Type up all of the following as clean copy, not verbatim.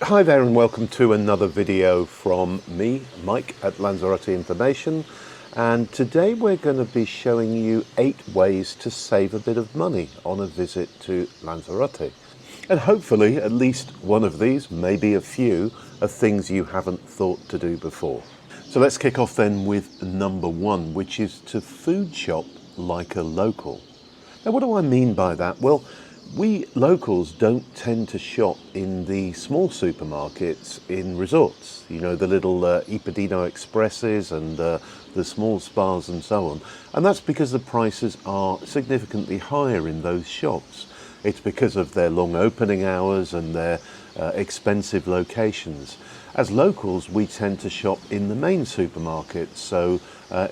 Hi there and welcome to another video from me, Mike at Lanzarote Information, and today we're going to be showing you 8 ways to save a bit of money on a visit to Lanzarote. And hopefully at least one of these, maybe a few, are things you haven't thought to do before. So let's kick off then with number 1, which is to food shop like a local. Now what do I mean by that? Well, we locals don't tend to shop in the small supermarkets in resorts, you know, the little Ipadino Expresses and the small spas and so on. And that's because the prices are significantly higher in those shops. It's because of their long opening hours and their expensive locations. As locals, we tend to shop in the main supermarkets. So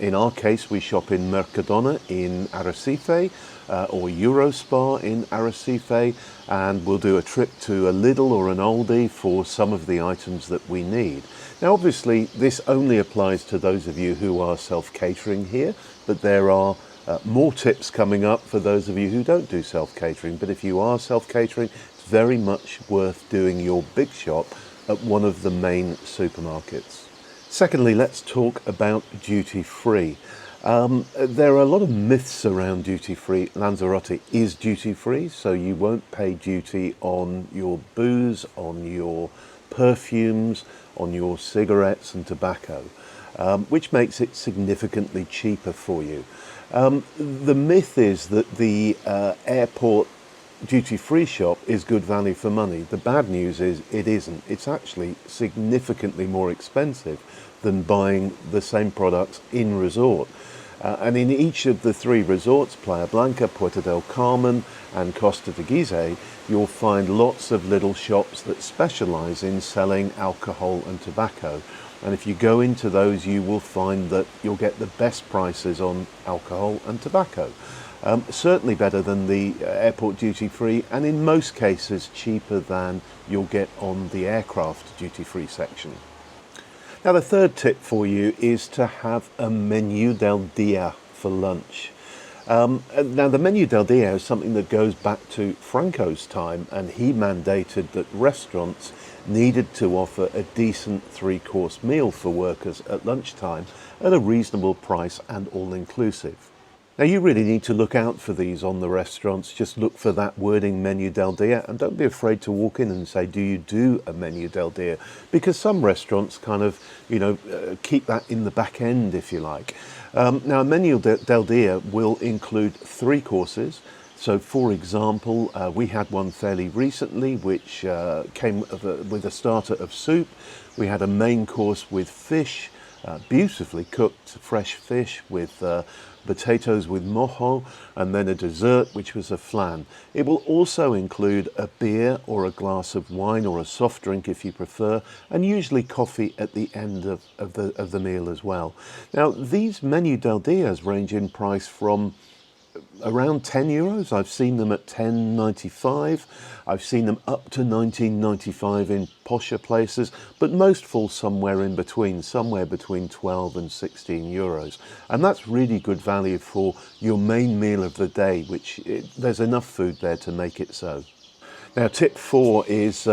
in our case, we shop in Mercadona in Arrecife or Eurospar in Arrecife, and we'll do a trip to a Lidl or an Aldi for some of the items that we need. Now, obviously, this only applies to those of you who are self-catering here, but there are more tips coming up for those of you who don't do self-catering. But if you are self-catering, it's very much worth doing your big shop at one of the main supermarkets. Secondly, let's talk about duty-free. There are a lot of myths around duty-free. Lanzarote is duty-free, so you won't pay duty on your booze, on your perfumes, on your cigarettes and tobacco, which makes it significantly cheaper for you. The myth is that the airport duty-free shop is good value for money. The bad news is it isn't. It's actually significantly more expensive than buying the same products in resort. And in each of the 3 resorts, Playa Blanca, Puerto del Carmen and Costa de Gizeh, you'll find lots of little shops that specialize in selling alcohol and tobacco. And if you go into those, you will find that you'll get the best prices on alcohol and tobacco. Certainly better than the airport duty-free, and in most cases cheaper than you'll get on the aircraft duty-free section. Now the third tip for you is to have a menu del dia for lunch. Now the menu del dia is something that goes back to Franco's time, and he mandated that restaurants needed to offer a decent 3-course meal for workers at lunchtime at a reasonable price and all-inclusive. Now you really need to look out for these on the restaurants. Just look for that wording menu del dia, and don't be afraid to walk in and say, do you do a menu del dia? Because some restaurants kind of, keep that in the back end, if you like. Now a menu del dia will include 3 courses. So for example, we had one fairly recently which came with a starter of soup. We had a main course with fish, beautifully cooked fresh fish with potatoes with mojo, and then a dessert which was a flan. It will also include a beer or a glass of wine or a soft drink if you prefer, and usually coffee at the end of the meal as well. Now these menu del dias range in price from around €10. I've seen them at $10.95. I've seen them up to $19.95 in posher places, but most fall somewhere in between, somewhere between 12 and 16 euros. And that's really good value for your main meal of the day, which there's enough food there to make it so. Now tip 4 is,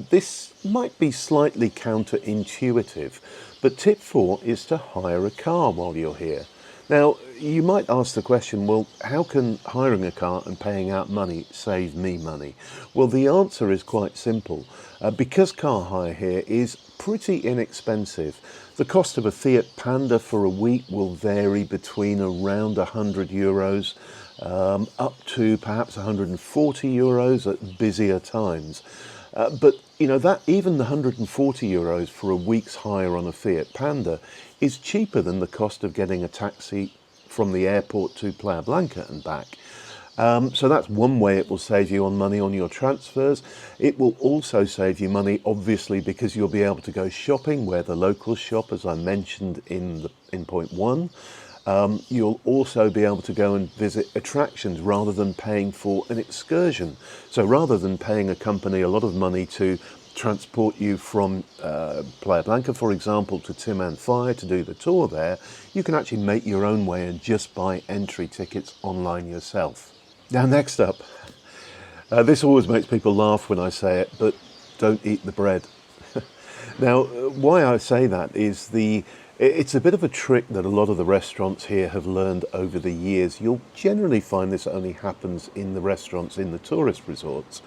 this might be slightly counterintuitive, but tip 4 is to hire a car while you're here. Now, you might ask the question, well, how can hiring a car and paying out money save me money? Well, the answer is quite simple. Because car hire here is pretty inexpensive, the cost of a Fiat Panda for a week will vary between around €100 up to perhaps €140 at busier times. But that even the €140 for a week's hire on a Fiat Panda is cheaper than the cost of getting a taxi from the airport to Playa Blanca and back. So that's one way it will save you on money on your transfers. It will also save you money, obviously, because you'll be able to go shopping where the locals shop, as I mentioned in point 1. You'll also be able to go and visit attractions rather than paying for an excursion. So rather than paying a company a lot of money to transport you from Playa Blanca, for example, to Timanfaya to do the tour there, you can actually make your own way and just buy entry tickets online yourself. Now next up, this always makes people laugh when I say it, but don't eat the bread. Now, why I say that is it's a bit of a trick that a lot of the restaurants here have learned over the years. You'll generally find this only happens in the restaurants in the tourist resorts.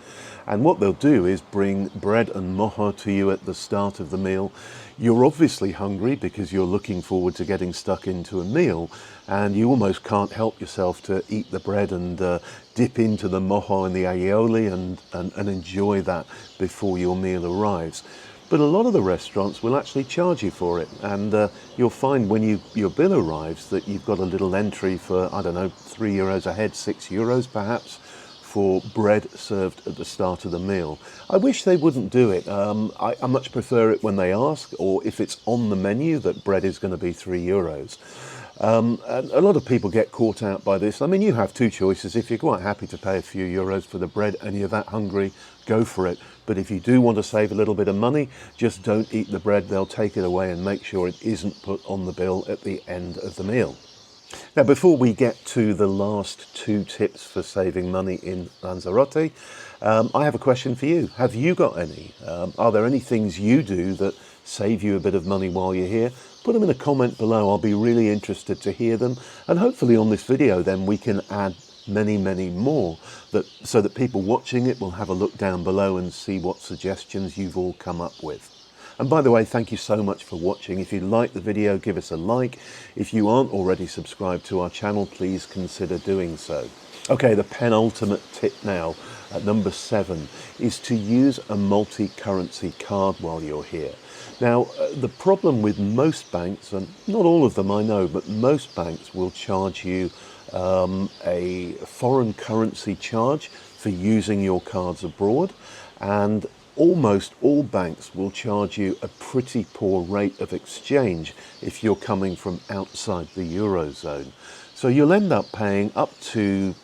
And what they'll do is bring bread and mojo to you at the start of the meal. You're obviously hungry because you're looking forward to getting stuck into a meal, and you almost can't help yourself to eat the bread and dip into the mojo and the aioli and enjoy that before your meal arrives. But a lot of the restaurants will actually charge you for it, and you'll find when your bill arrives that you've got a little entry for, I don't know, €3 a head, €6 perhaps, for bread served at the start of the meal. I wish they wouldn't do it. I much prefer it when they ask, or if it's on the menu that bread is going to be €3. And a lot of people get caught out by this. I mean, you have two choices. If you're quite happy to pay a few euros for the bread and you're that hungry, go for it. But if you do want to save a little bit of money, just don't eat the bread. They'll take it away and make sure it isn't put on the bill at the end of the meal. Now, before we get to the last two tips for saving money in Lanzarote, I have a question for you. Have you got any? Are there any things you do that save you a bit of money while you're here? Put them in a comment below. I'll be really interested to hear them. And hopefully on this video then we can add many, many more so that people watching it will have a look down below and see what suggestions you've all come up with. And by the way, thank you so much for watching. If you like the video, give us a like. If you aren't already subscribed to our channel, please consider doing so. Okay, the penultimate tip now, number 7, is to use a multi-currency card while you're here. Now, the problem with most banks, and not all of them I know, but most banks will charge you a foreign currency charge for using your cards abroad, and almost all banks will charge you a pretty poor rate of exchange if you're coming from outside the Eurozone. So you'll end up paying up to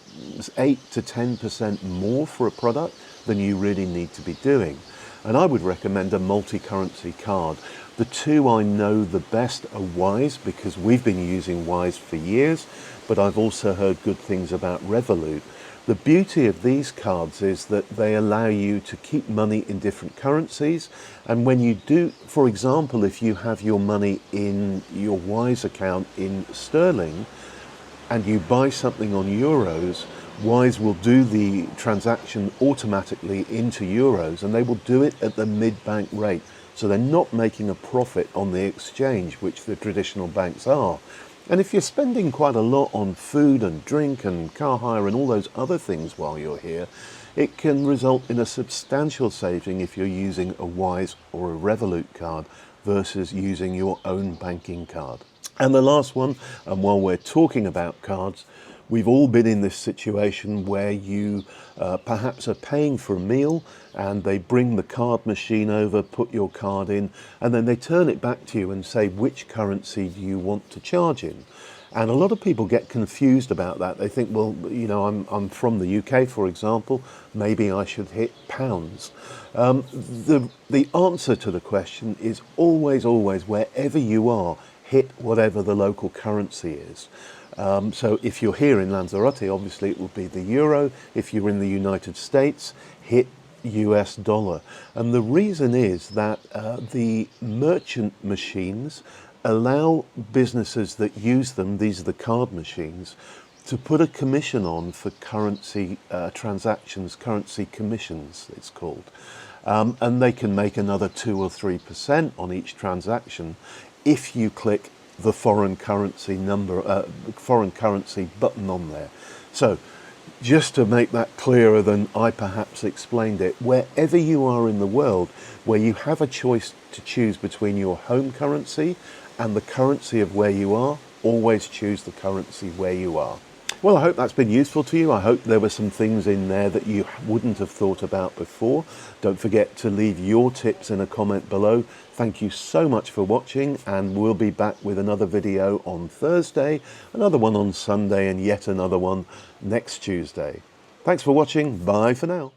8 to 10% more for a product than you really need to be doing. And I would recommend a multi-currency card. The two I know the best are Wise, because we've been using Wise for years, but I've also heard good things about Revolut. The beauty of these cards is that they allow you to keep money in different currencies, and when you do, for example, if you have your money in your Wise account in sterling and you buy something on euros, Wise will do the transaction automatically into euros, and they will do it at the mid-bank rate. So they're not making a profit on the exchange, which the traditional banks are. And if you're spending quite a lot on food and drink and car hire and all those other things while you're here, it can result in a substantial saving if you're using a Wise or a Revolut card versus using your own banking card. And the last one, and while we're talking about cards, we've all been in this situation where you perhaps are paying for a meal and they bring the card machine over, put your card in, and then they turn it back to you and say, which currency do you want to charge in? And a lot of people get confused about that. They think, well, you know, I'm from the UK, for example, maybe I should hit pounds. The answer to the question is always, wherever you are, hit whatever the local currency is. So if you're here in Lanzarote, obviously it will be the euro. If you're in the United States, hit US dollar. And the reason is that the merchant machines allow businesses that use them, these are the card machines, to put a commission on for currency transactions, currency commissions it's called. And they can make another 2 or 3% on each transaction if you click the foreign currency button on there. So just to make that clearer than I perhaps explained it, wherever you are in the world, where you have a choice to choose between your home currency and the currency of where you are, always choose the currency where you are. Well, I hope that's been useful to you. I hope there were some things in there that you wouldn't have thought about before. Don't forget to leave your tips in a comment below. Thank you so much for watching, and we'll be back with another video on Thursday, another one on Sunday, and yet another one next Tuesday. Thanks for watching. Bye for now.